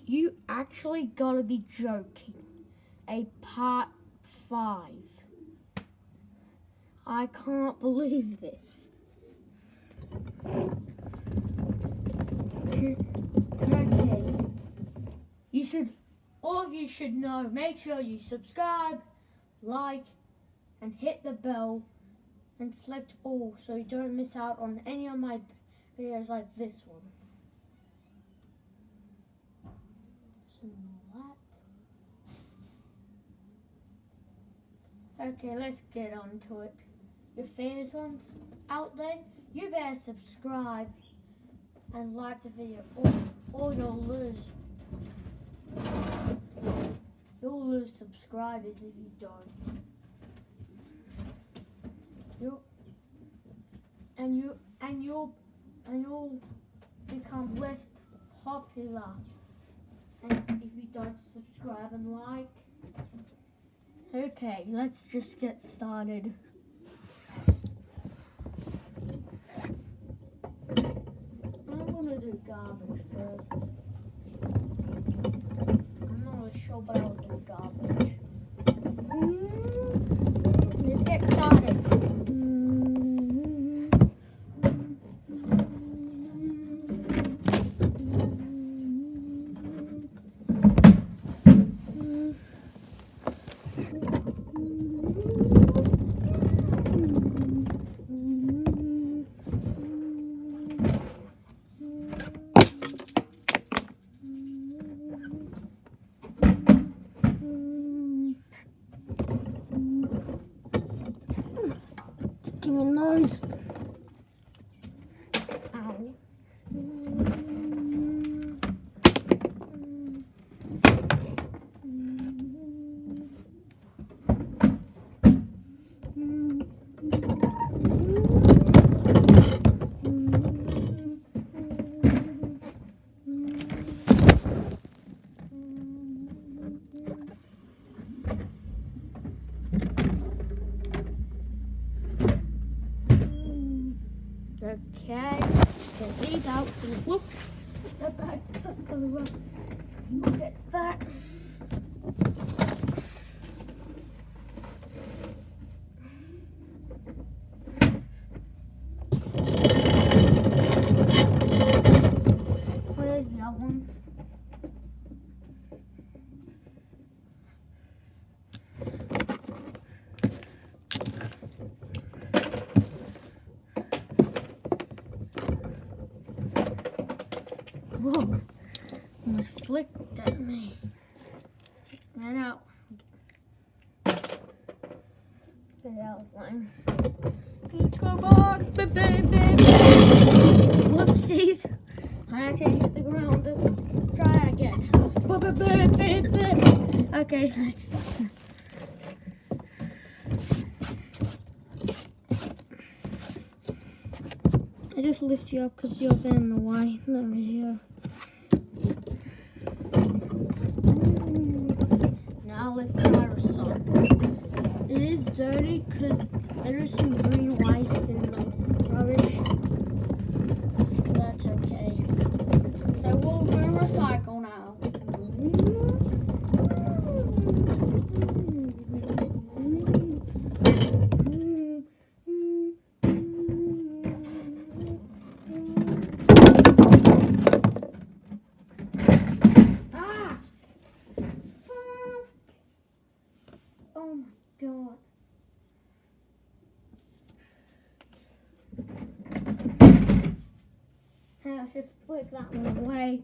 You actually gotta be joking. A part 5. I can't believe this. Okay. All of you should know, make sure you subscribe, like, and hit the bell, and select all so you don't miss out on any of my videos like this one. Okay, let's get on to it. Your famous ones out there, you better subscribe and like the video, or you'll lose. You'll lose subscribers if you don't. You'll become less popular. And if you don't subscribe and like. Okay, let's just get started. I'm gonna do garbage first. I'm not really sure, but I'll do garbage. Let's get started. Give me those. Ow. Okay, get these out. Whoops. The back of the rug. Get that. Where's the other one? Whoa, almost flicked at me. Get out. Get out, line. Let's go back. Whoopsies. I actually hit the ground. Let's try again. Okay, let's stop. I just lift you up because you're in the way. Let me hear. Now let's try recycle. It is dirty because there is some green waste in the rubbish. That's okay. So we'll do recycle now. Oh my god. Hey, let's just flick that one away.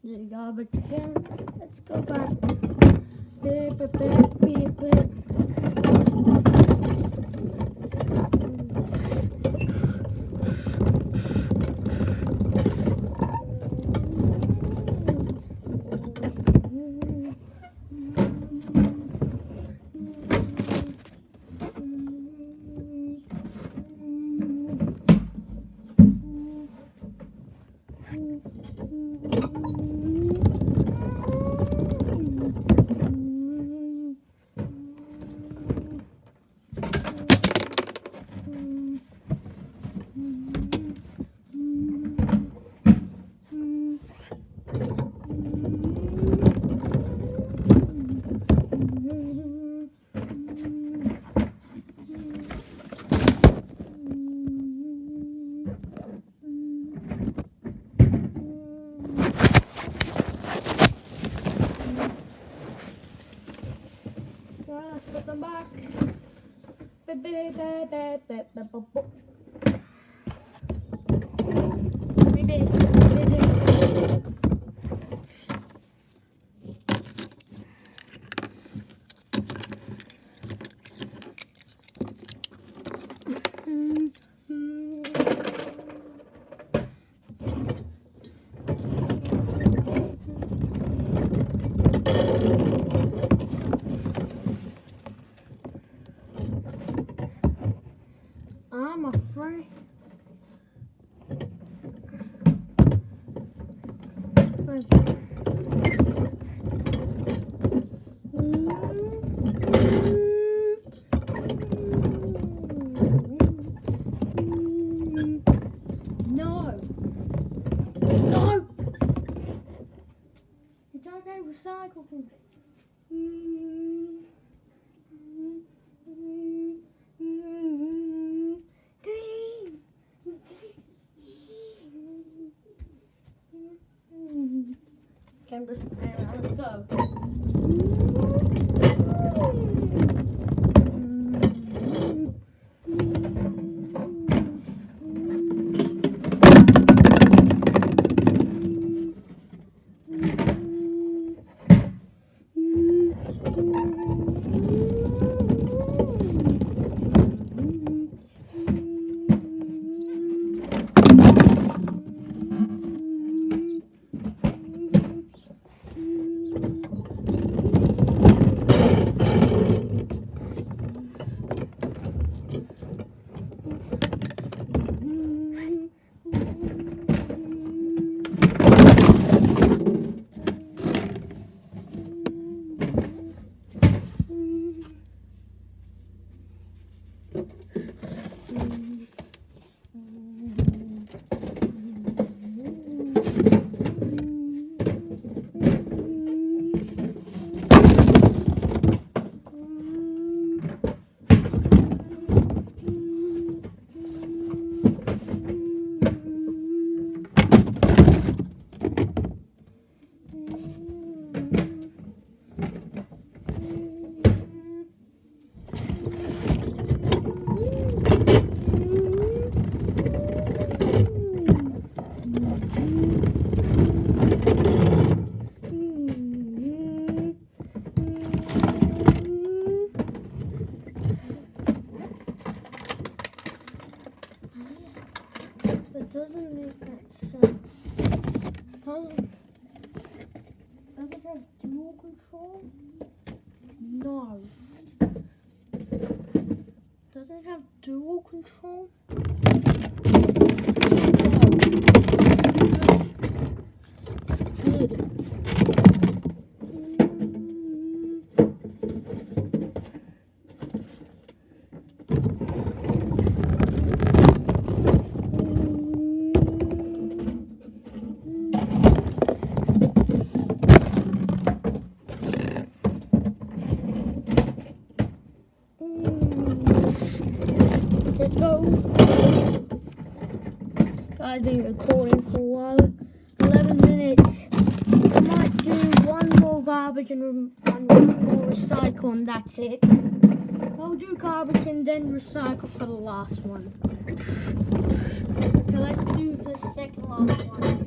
The garbage again. Let's go back. Beep, beep, beep, beep, beep. Let's put them back. I'm afraid. No. No. It's okay, recycle things. Okay, let's go. That doesn't make that sense. Does it have dual control? No. Does it have dual control? Good. Let's go. Guys, been recording for a while. 11 minutes. I might do one more garbage and one more recycle, and that's it. I'll do garbage and then recycle for the last one. Okay, let's do the second last one.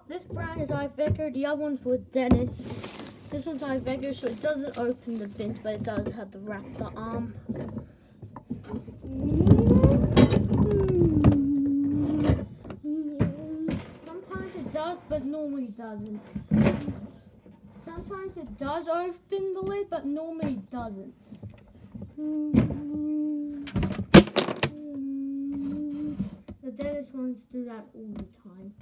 this brand is Iveco, the other one's with Dennis. This one's Iveco, so it doesn't open the bins, but it does have the Raptor arm. Sometimes it does, but normally doesn't. Sometimes it does open the lid, but normally it doesn't. The Dennis ones do that all the time.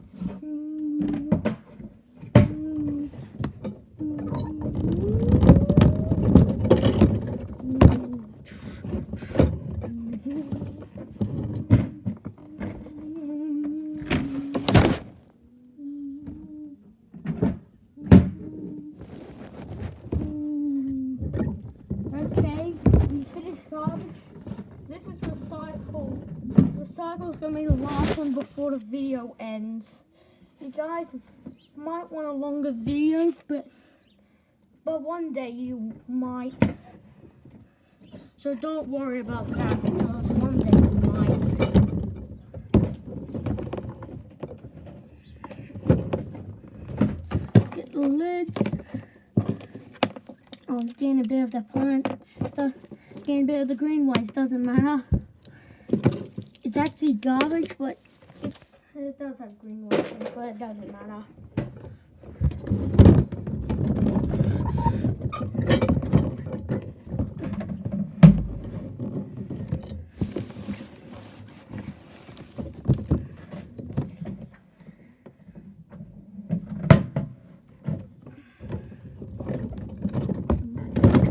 Okay, we finished garbage. This is recycle. Recycle is going to be the last one before the video ends. You guys might want a longer video, but one day you might. So don't worry about that, because one day you might. Get the lids. Oh, getting a bit of the plant stuff. Getting a bit of the green ones, doesn't matter. It's actually garbage, but it does have green ones, but it doesn't matter.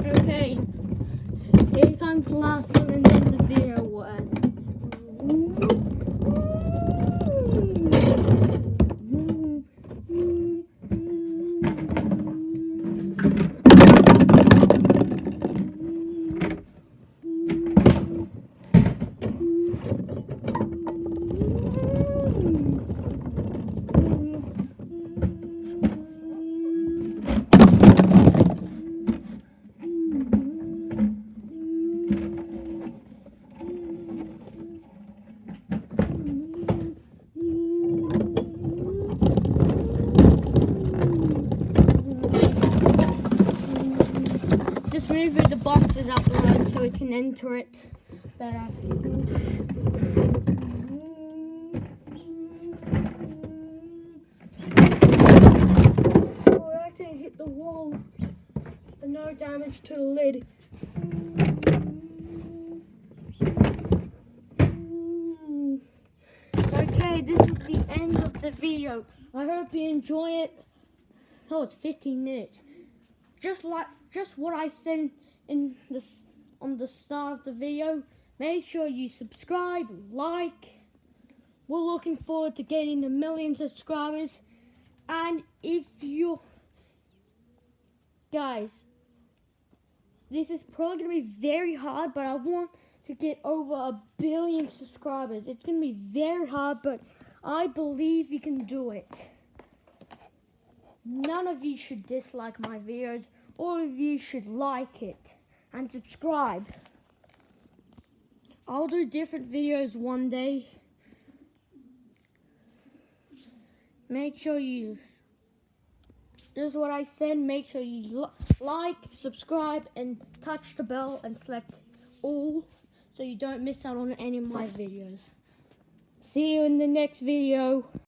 Okay, here comes the last one, and then the video will end. Just move the boxes out the road so we can enter it better. Oh, it actually hit the wall, but no damage to the lid. Okay, this is the end of the video. I hope you enjoy it. Oh, it's 15 minutes. Just what I said on the start of the video. Make sure you subscribe, like. We're looking forward to getting 1 million subscribers. And if you guys, this is probably gonna be very hard, but I want to get over 1 billion subscribers. It's gonna be very hard, but I believe you can do it. None of you should dislike my videos. All of you should like it and subscribe. I'll do different videos one day. Make sure you, this is what I said, make sure you like, subscribe, and touch the bell and select all so you don't miss out on any of my videos. See you in the next video.